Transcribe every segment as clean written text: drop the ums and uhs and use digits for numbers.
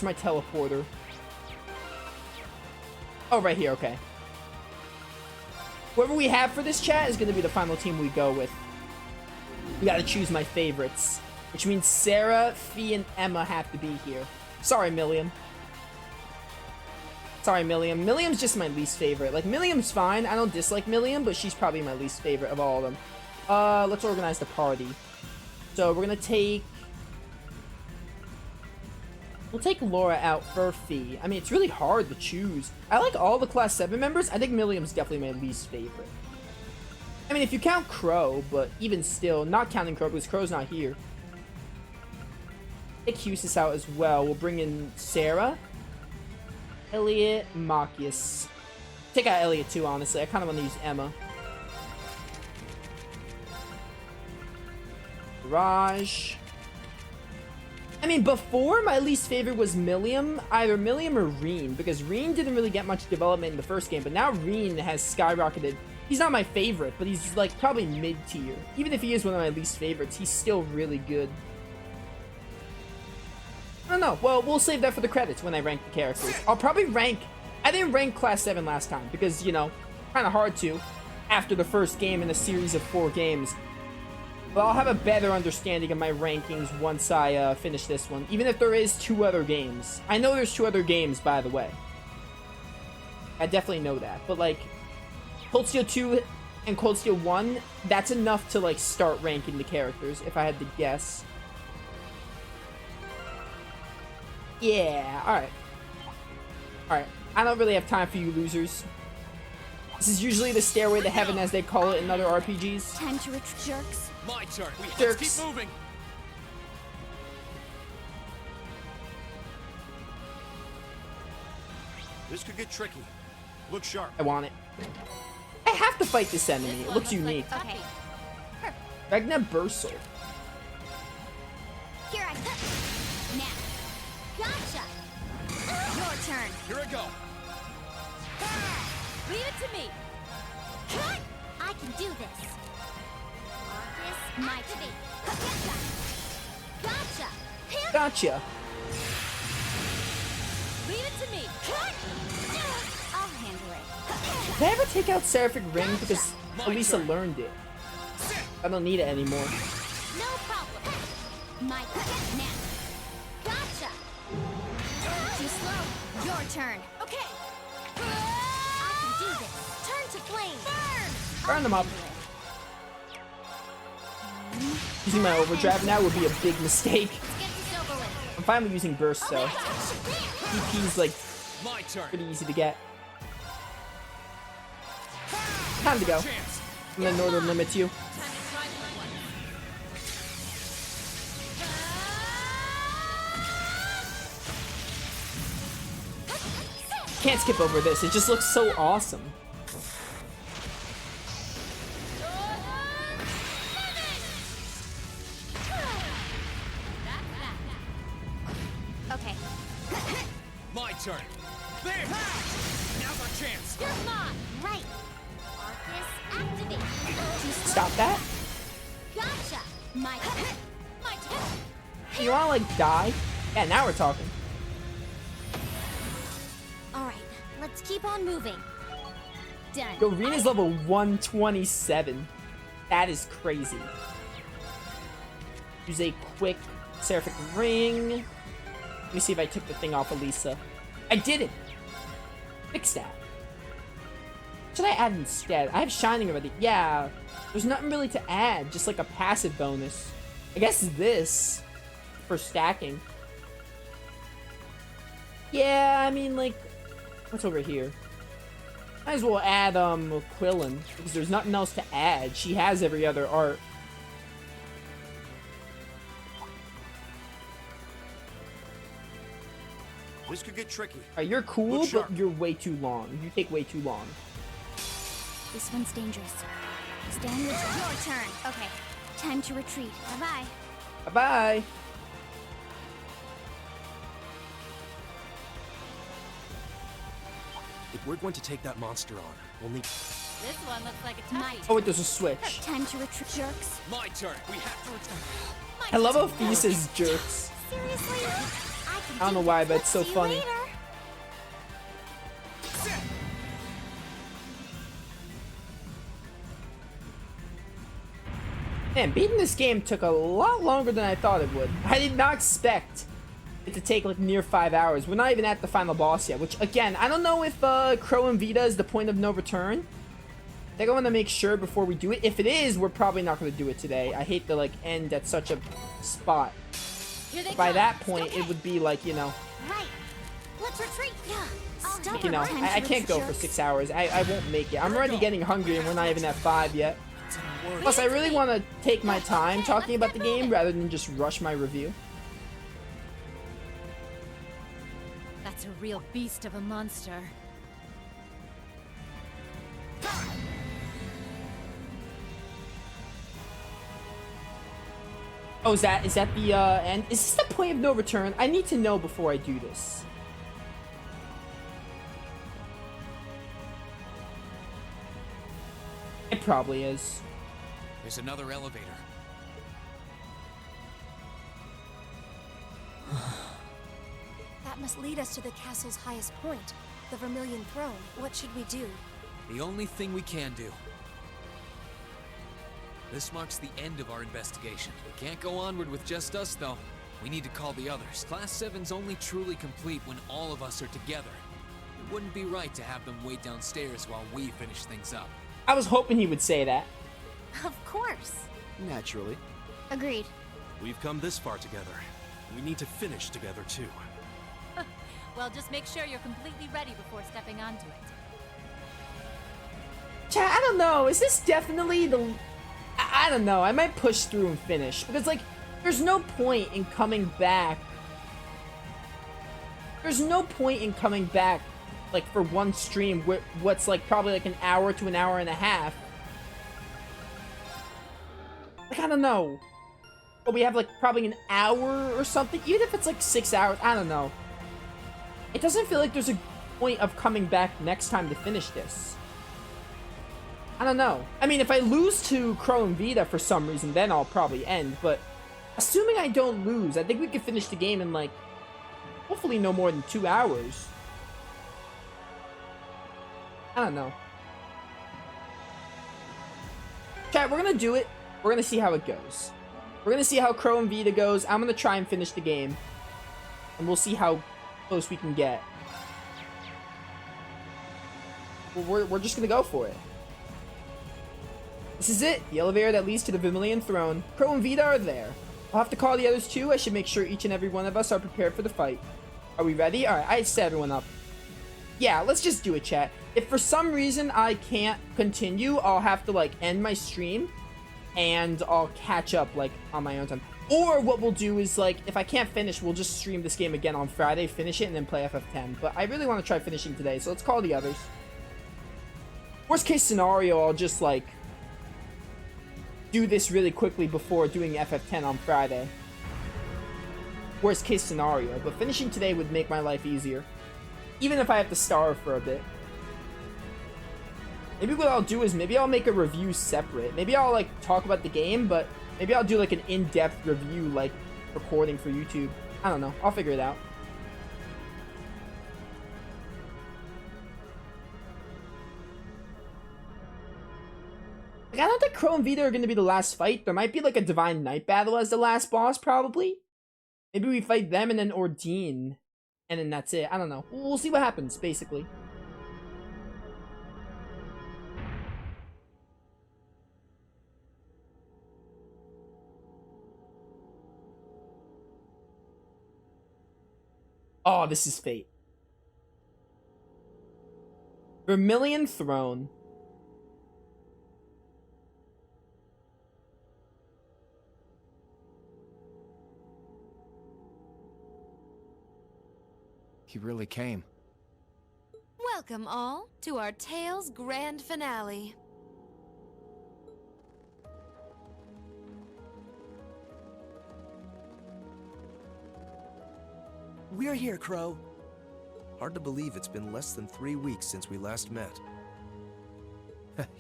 Where's my teleporter? Oh, right here. Okay. Whoever we have for this chat is going to be the final team we go with. We got to choose my favorites, which means Sarah, Fee, and Emma have to be here. Sorry, Milliam. Sorry, Milliam. Milliam's just my least favorite. Like, Milliam's fine. I don't dislike Milliam, but she's probably my least favorite of all of them. Let's organize the party. So we're going to take... We'll take Laura out for Fee. I mean, it's really hard to choose. I like all the Class 7 members. I think Milliam's definitely my least favorite. I mean, if you count Crow, but even still, not counting Crow because Crow's not here. Take Husis out as well. We'll bring in Sarah, Elliot, Machias. Take out Elliot too, honestly. I kind of want to use Emma. Raj. I mean, before, my least favorite was Milliam. Either Milliam or Reen, because Reen didn't really get much development in the first game, but now Reen has skyrocketed. He's not my favorite, but he's, like, probably mid-tier. Even if he is one of my least favorites, he's still really good. I don't know. Well, we'll save that for the credits when I rank the characters. I'll probably rank... I didn't rank Class 7 last time, because, you know, kind of hard to, after the first game in a series of 4 games. But I'll have a better understanding of my rankings once I finish this one. Even if there is 2 other games. I know there's 2 other games, by the way. I definitely know that. But, like, Cold Steel 2 and Cold Steel 1, that's enough to, like, start ranking the characters, if I had to guess. Yeah, alright. Alright, I don't really have time for you losers. This is usually the stairway to heaven, as they call it in other RPGs. Time to retreat, jerks. My turn. Jerks. Let's keep moving. This could get tricky. Look sharp. I want it. I have to fight this enemy. It looks unique. Like okay. Ragnar Bursel. Here I come. Now. Gotcha. Your turn. Here I go. Leave it to me. Cut. I can do this. Arcus, my turn. Gotcha. Here. Gotcha. Leave it to me. Cut. I'll handle it. Did I ever take out Seraphic Ring? Because Elisa learned it. I don't need it anymore. No problem. My turn. Now. Gotcha. Too slow. Your turn. Okay. I can do this. Turn to flame. Burn. Burn them up. Using my overdrive now would be a big mistake. Let's get this over with. I'm finally using burst, so DP's like My turn. pretty easy to get. Time to go. I'm gonna Northern limit you. Can't skip over this. It just looks so awesome. Okay. My turn. There. Now's our chance. You're mine. Right. Arcus, activate. Stop that. Gotcha. My turn. You wanna like die? Yeah, now we're talking. All right. Let's keep on moving. Done. Yo, Rena's level 127. That is crazy. Use a quick Seraphic Ring. Let me see if I took the thing off Elisa. I didn't. Fix that. What should I add instead? I have Shining already. Yeah. There's nothing really to add. Just like a passive bonus. I guess this. For stacking. Yeah, I mean, like... What's over here? Might as well add, Quillen. Because there's nothing else to add. She has every other art. This could get tricky. Alright, you're cool, Look sharp. but you're way too long. You take way too long. This one's dangerous. Stand with your turn. Okay. Time to retreat. Bye-bye. Bye-bye. If we're going to take that monster on, we'll need... This one looks like a might. Oh, wait, there's a switch. Time to retreat, jerks. My turn. We have to return. I love how Fee says jerks. Seriously? I I don't know why, but it's so See you funny. later. Man, beating this game took a lot longer than I thought it would. I did not expect it to take like near 5 hours. We're not even at the final boss yet, which again, I don't know if Crow and Vita is the point of no return. I think I want to make sure before we do it. If it is, we're probably not going to do it today. I hate to like end at such a spot. Here they By come. that point, Okay. it would be like, you know, Right. Let's retreat. Yeah. Stop you know, pretending I to can't go for jerks. 6 hours. I won't make it. I'm already getting hungry and we're not even at 5 yet. Plus, I really want to take my time talking about the game rather than just rush my review. That's a real beast of a monster. Oh, is that the end? Is this the point of no return? I need to know before I do this. It probably is. There's another elevator. That must lead us to the castle's highest point, the Vermilion Throne. What should we do? The only thing we can do. This marks the end of our investigation. We can't go onward with just us, though. We need to call the others. Class 7's only truly complete when all of us are together. It wouldn't be right to have them wait downstairs while we finish things up. I was hoping he would say that. Of course. Naturally. Agreed. We've come this far together. We need to finish together, too. Well, just make sure you're completely ready before stepping onto it. Chat, I don't know. Is this definitely the... I don't know. I might push through and finish. Because, like, there's no point in coming back. There's no point in coming back, like, for one stream, what's, like, probably, like, an hour to an hour and a half. Like, I don't know. But we have, like, probably an hour or something. Even if it's, like, 6 hours. I don't know. It doesn't feel like there's a point of coming back next time to finish this. I don't know. I mean, if I lose to Crow and Vita for some reason, then I'll probably end. But assuming I don't lose, I think we could finish the game in, like, hopefully no more than 2 hours. I don't know. Chat, we're gonna do it. We're gonna see how it goes. We're gonna see how Crow and Vita goes. I'm gonna try and finish the game. And we'll see how close we can get. Well, we're just gonna go for it. This is it, the elevator that leads to the Vermilion Throne. Crow and Vita are there. I'll have to call the others too. I should make sure each and every one of us are prepared for the fight. Are we ready? Alright, I set everyone up. Yeah, let's just do it, chat. If for some reason I can't continue, I'll have to, like, end my stream. And I'll catch up, like, on my own time. Or what we'll do is, like, if I can't finish, we'll just stream this game again on Friday, finish it, and then play FF10. But I really want to try finishing today, so let's call the others. Worst case scenario, I'll just, like, do this really quickly before doing FF10 on Friday. Worst case scenario, but finishing today would make my life easier. Even if I have to starve for a bit. Maybe what I'll do is maybe I'll make a review separate. Maybe I'll, like, talk about the game, but maybe I'll do, like, an in-depth review, like, recording for YouTube. I don't know. I'll figure it out. Like, I don't think Crow and Vita are going to be the last fight. There might be, like, a Divine Knight battle as the last boss, probably. Maybe we fight them and then Ordine. And then that's it. I don't know. We'll see what happens, basically. Oh, this is fate. Vermilion Throne. He really came. Welcome all to our Tales Grand Finale. We're here, Crow. Hard to believe it's been less than 3 weeks since we last met.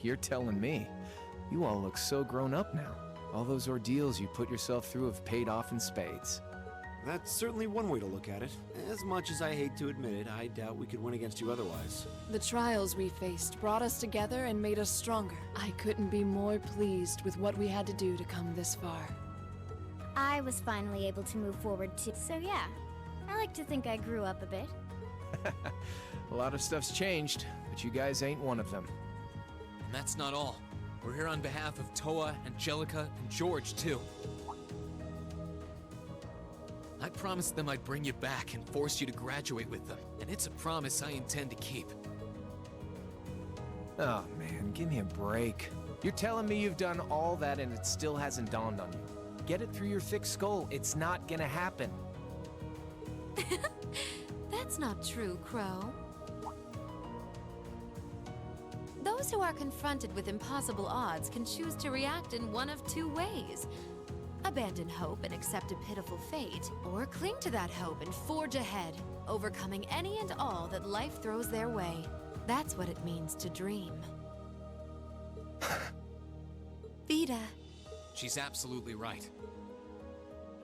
You're telling me. You all look so grown up now. All those ordeals you put yourself through have paid off in spades. That's certainly one way to look at it. As much as I hate to admit it, I doubt we could win against you otherwise. The trials we faced brought us together and made us stronger. I couldn't be more pleased with what we had to do to come this far. I was finally able to move forward too. So yeah, I like to think I grew up a bit. A lot of stuff's changed, but you guys ain't one of them. And that's not all. We're here on behalf of Toa, Angelica, and George, too. I promised them I'd bring you back and force you to graduate with them, and it's a promise I intend to keep. Oh man, give me a break. You're telling me you've done all that and it still hasn't dawned on you. Get it through your thick skull, it's not gonna happen. That's not true, Crow. Those who are confronted with impossible odds can choose to react in one of two ways. Abandon hope and accept a pitiful fate, or cling to that hope and forge ahead, overcoming any and all that life throws their way. That's what it means to dream. Vida. She's absolutely right.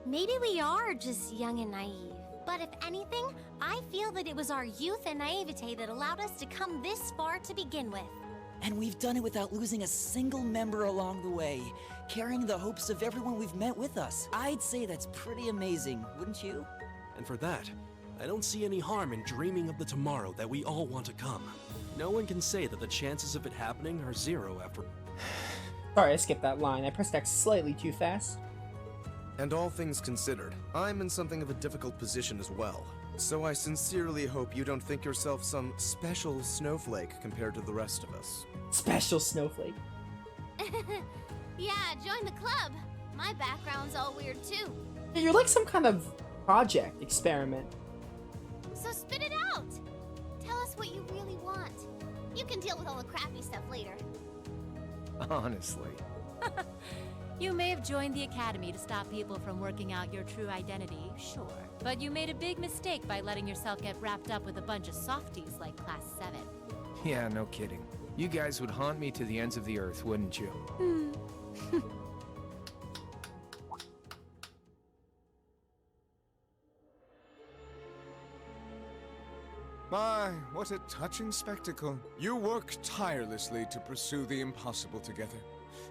Maybe we are just young and naive. But if anything, I feel that it was our youth and naivete that allowed us to come this far to begin with. And we've done it without losing a single member along the way, carrying the hopes of everyone we've met with us. I'd say that's pretty amazing, wouldn't you? And for that, I don't see any harm in dreaming of the tomorrow that we all want to come. No one can say that the chances of it happening are zero after... Sorry, I skipped that line. I pressed X slightly too fast. And all things considered, I'm in something of a difficult position as well. So I sincerely hope you don't think yourself some special snowflake compared to the rest of us. Special snowflake. Yeah, join the club. My background's all weird too. You're like some kind of project experiment. So spit it out. Tell us what you really want. You can deal with all the crappy stuff later. Honestly. You may have joined the Academy to stop people from working out your true identity, sure. But you made a big mistake by letting yourself get wrapped up with a bunch of softies like Class 7. Yeah, no kidding. You guys would haunt me to the ends of the earth, wouldn't you? My, what a touching spectacle. You work tirelessly to pursue the impossible together.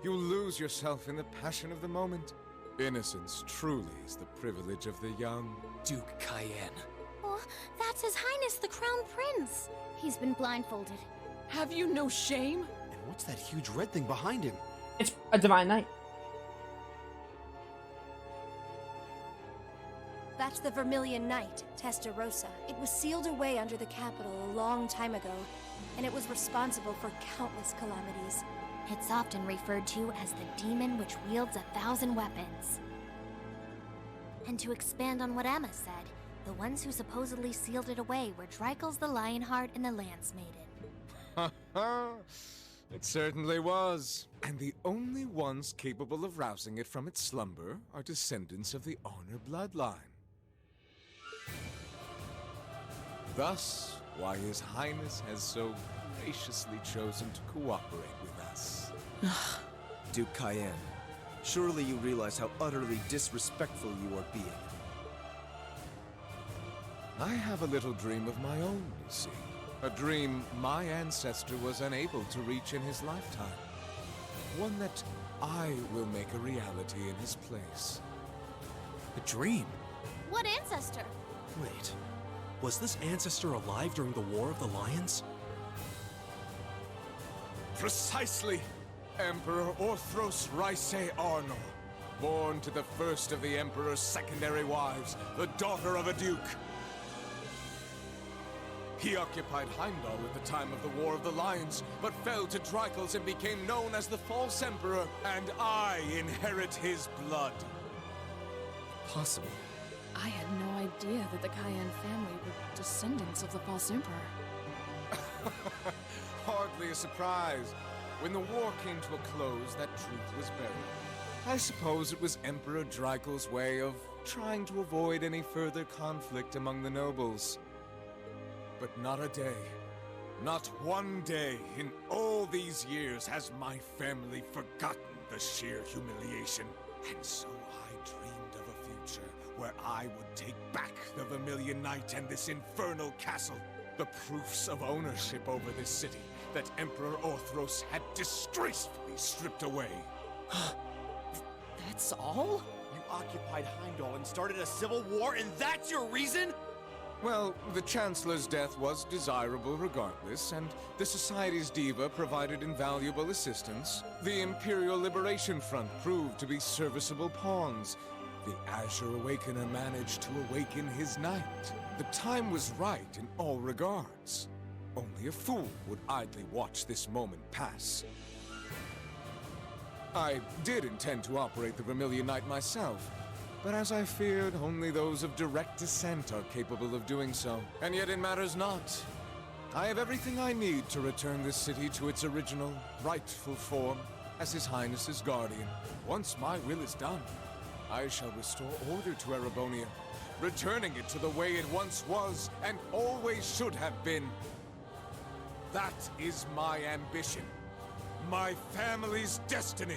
You lose yourself in the passion of the moment. Innocence truly is the privilege of the young. Duke Cayenne. Oh, that's His Highness the Crown Prince. He's been blindfolded. Have you no shame? And what's that huge red thing behind him? It's a divine knight. That's the Vermilion Knight, Testarossa. It was sealed away under the capital a long time ago, and it was responsible for countless calamities. It's often referred to as the demon which wields 1,000 weapons. And to expand on what Emma said, the ones who supposedly sealed it away were Dreikel's the Lionheart and the Lance Maiden. Ha ha! It certainly was. And the only ones capable of rousing it from its slumber are descendants of the Honor bloodline. Thus, why His Highness has so graciously chosen to cooperate with us. Duke Cayenne, surely you realize how utterly disrespectful you are being. I have a little dream of my own, you see. A dream my ancestor was unable to reach in his lifetime. One that I will make a reality in his place. A dream? What ancestor? Wait, was this ancestor alive during the War of the Lions? Precisely! Emperor Orthros Raise Arno, born to the first of the Emperor's secondary wives, the daughter of a duke. He occupied Heimdall at the time of the War of the Lions, but fell to Dreikel's and became known as the False Emperor, and I inherit his blood. Possible. I had no idea that the Cayenne family were descendants of the False Emperor. Hardly a surprise. When the war came to a close, that truth was buried. I suppose it was Emperor Dreikel's way of trying to avoid any further conflict among the nobles. But not a day, not one day in all these years has my family forgotten the sheer humiliation. And so I dreamed of a Chapter, where I would take back the Vermilion Knight and this infernal castle. The proofs of ownership over this city that Emperor Orthros had disgracefully stripped away. That's all? You occupied Heimdall and started a civil war, and that's your reason? Well, the Chancellor's death was desirable regardless, and the Society's diva provided invaluable assistance. The Imperial Liberation Front proved to be serviceable pawns. The Azure Awakener managed to awaken his knight. The time was right in all regards. Only a fool would idly watch this moment pass. I did intend to operate the Vermilion Knight myself, but as I feared, only those of direct descent are capable of doing so. And yet it matters not. I have everything I need to return this city to its original, rightful form as His Highness's guardian. Once my will is done, I shall restore order to Erebonia, returning it to the way it once was and always should have been. That is my ambition. My family's destiny.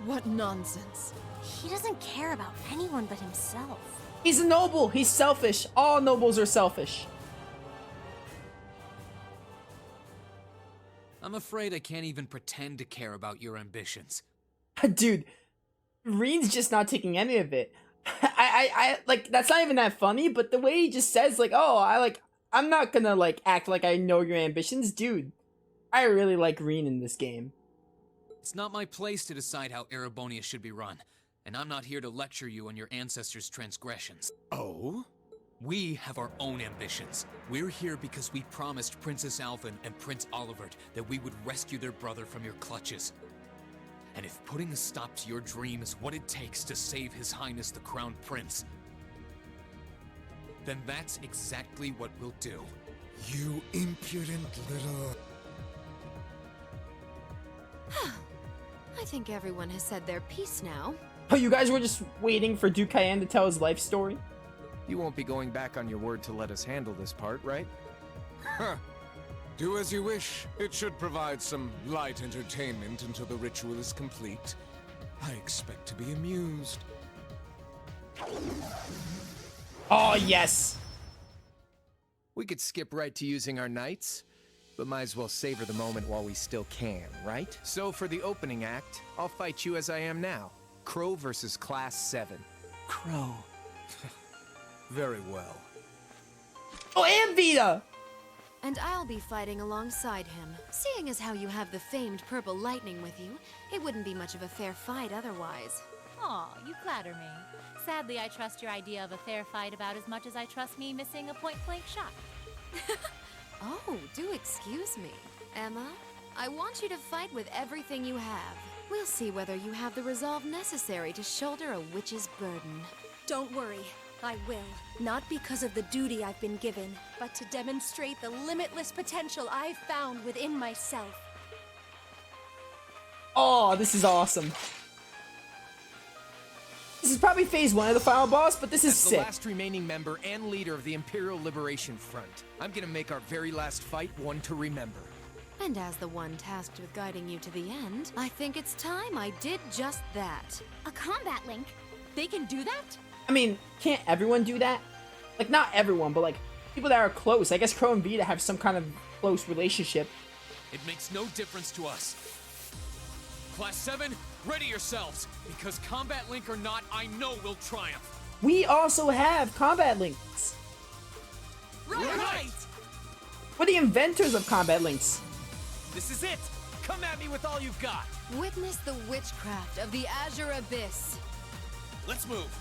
What nonsense. He doesn't care about anyone but himself. He's a noble. He's selfish. All nobles are selfish. I'm afraid I can't even pretend to care about your ambitions. Dude, Reed's just not taking any of it. I like, that's not even that funny, but the way he just says, like, oh, I'm not gonna, like, act like I know your ambitions. Dude, I really like Reen in this game. It's not my place to decide how Erebonia should be run, and I'm not here to lecture you on your ancestors' transgressions. Oh? We have our own ambitions. We're here because we promised Princess Alvin and Prince Olivert that we would rescue their brother from your clutches. And if putting a stop to your dream is what it takes to save His Highness the Crown Prince, then that's exactly what we'll do. You impudent little... I think everyone has said their piece now. Oh, you guys were just waiting for Duke Cayenne to tell his life story? You won't be going back on your word to let us handle this part, right? Huh. Do as you wish. It should provide some light entertainment until the ritual is complete. I expect to be amused. Oh, yes. We could skip right to using our knights, but might as well savor the moment while we still can, right? So for the opening act, I'll fight you as I am now. Crow versus Class 7. Crow. Very well. Oh, and Vita! And I'll be fighting alongside him. Seeing as how you have the famed purple lightning with you, it wouldn't be much of a fair fight otherwise. Aw, you flatter me. Sadly, I trust your idea of a fair fight about as much as I trust me missing a point-blank shot. Oh, do excuse me. Emma, I want you to fight with everything you have. We'll see whether you have the resolve necessary to shoulder a witch's burden. Don't worry, I will. Not because of the duty I've been given, but to demonstrate the limitless potential I've found within myself. Oh, this is awesome. This is probably phase 1 of the final boss, but this is As the sick. last remaining member and leader of the Imperial Liberation Front, I'm gonna make our very last fight one to remember. And as the one tasked with guiding you to the end, I think it's time I did just that. A combat link? They can do that? I mean, can't everyone do that? Like, not everyone, but like, people that are close. I guess Crow and Vita have some kind of close relationship. It makes no difference to us. Class 7, ready yourselves, because Combat Link or not, I know we'll triumph. We also have combat links. Right! We're the inventors of combat links. This is it! Come at me with all you've got! Witness the witchcraft of the Azure Abyss. Let's move.